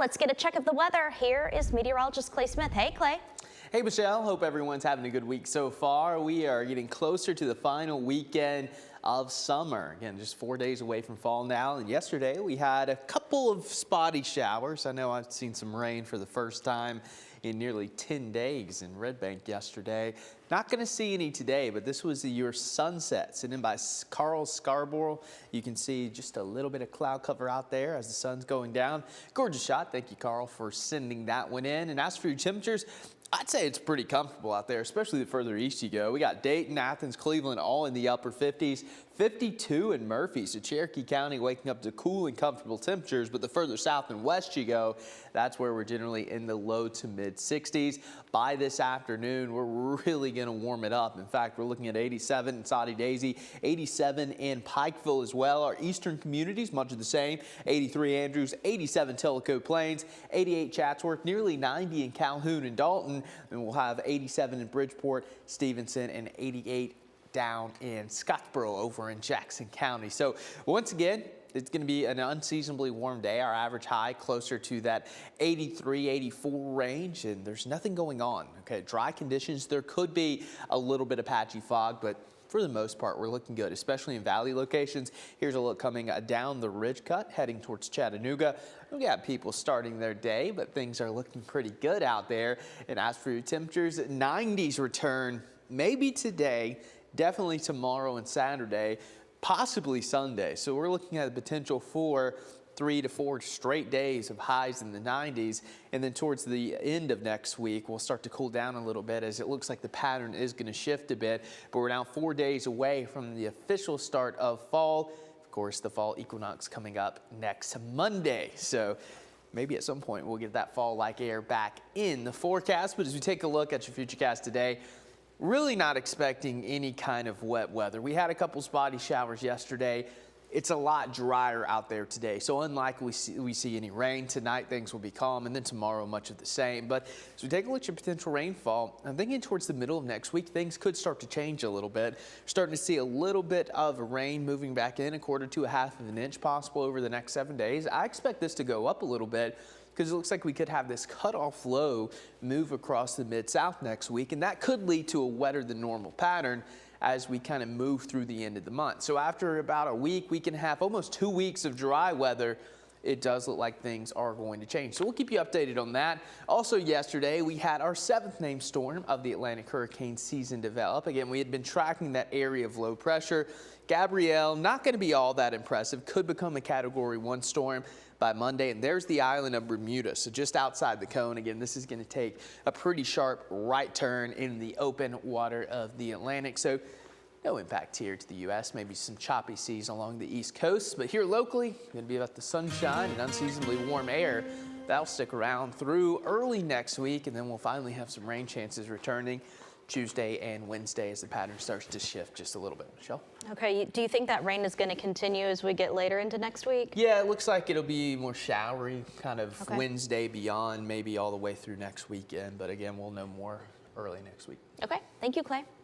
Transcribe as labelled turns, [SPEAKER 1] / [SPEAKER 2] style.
[SPEAKER 1] let's get a check of the weather. Here is meteorologist Clay Smith. Hey, Clay.
[SPEAKER 2] Hey, Michelle. Hope everyone's having a good week so far. We are getting closer to the final weekend of summer. Again, just 4 days away from fall now. And yesterday we had a couple of spotty showers. I know I've seen some rain for the first time in nearly 10 days in Red Bank yesterday. Not going to see any today, but this was your sunset sitting by Carl Scarborough. You can see just a little bit of cloud cover out there as the sun's going down. Gorgeous shot. Thank you, Carl, for sending that one in. And as for your temperatures, I'd say it's pretty comfortable out there, especially the further east you go. We got Dayton, Athens, Cleveland, all in the upper 50s. 52 in Murphy, so Cherokee County waking up to cool and comfortable temperatures, but the further south and west you go, that's where we're generally in the low to mid 60s. By this afternoon, we're really going to warm it up. In fact, we're looking at 87 in Soddy Daisy, 87 in Pikeville as well. Our eastern communities, much of the same, 83 Andrews, 87 Tellico Plains, 88 Chatsworth, nearly 90 in Calhoun and Dalton, and we'll have 87 in Bridgeport, Stevenson, and 88 down in Scottsboro over in Jackson County. So once again, it's going to be an unseasonably warm day. Our average high closer to that 83, 84 range, and there's nothing going on. Okay, dry conditions. There could be a little bit of patchy fog, but for the most part, we're looking good, especially in valley locations. Here's a look coming down the ridge cut, heading towards Chattanooga. We got people starting their day, but things are looking pretty good out there. And as for your temperatures, 90s return maybe today, definitely tomorrow and Saturday, possibly Sunday. So we're looking at the potential for 3 to 4 straight days of highs in the 90s. And then towards the end of next week, we'll start to cool down a little bit as it looks like the pattern is going to shift a bit. But we're now 4 days away from the official start of fall. Of course, the fall equinox coming up next Monday. So maybe at some point we'll get that fall-like air back in the forecast. But as we take a look at your Futurecast today, really not expecting any kind of wet weather. We had a couple spotty showers yesterday. It's a lot drier out there today, so unlikely we see any rain tonight. Things will be calm, and then tomorrow much of the same. But as we take a look at your potential rainfall, I'm thinking towards the middle of next week, things could start to change a little bit. Starting to see a little bit of rain moving back in, 1/4 to 1/2 of an inch possible over the next 7 days. I expect this to go up a little bit, because it looks like we could have this cutoff low move across the Mid-South next week, and that could lead to a wetter than normal pattern as we kind of move through the end of the month. So after about a week, week and a half, almost 2 weeks of dry weather, it does look like things are going to change. So we'll keep you updated on that. Also yesterday, we had our 7th named storm of the Atlantic hurricane season develop. Again, we had been tracking that area of low pressure. Gabrielle, not going to be all that impressive, could become a Category 1 storm by Monday. And there's the island of Bermuda, so just outside the cone. Again, this is going to take a pretty sharp right turn in the open water of the Atlantic. So no impact here to the U.S. Maybe some choppy seas along the East Coast, but here locally, going to be about the sunshine and unseasonably warm air. That'll stick around through early next week, and then we'll finally have some rain chances returning Tuesday and Wednesday as the pattern starts to shift just a little bit. Michelle?
[SPEAKER 1] Okay, do you think that rain is going to continue as we get later into next week?
[SPEAKER 2] Yeah, it looks like it'll be more showery, kind of Wednesday beyond, maybe all the way through next weekend. But again, we'll know more early next week.
[SPEAKER 1] Okay, thank you, Clay.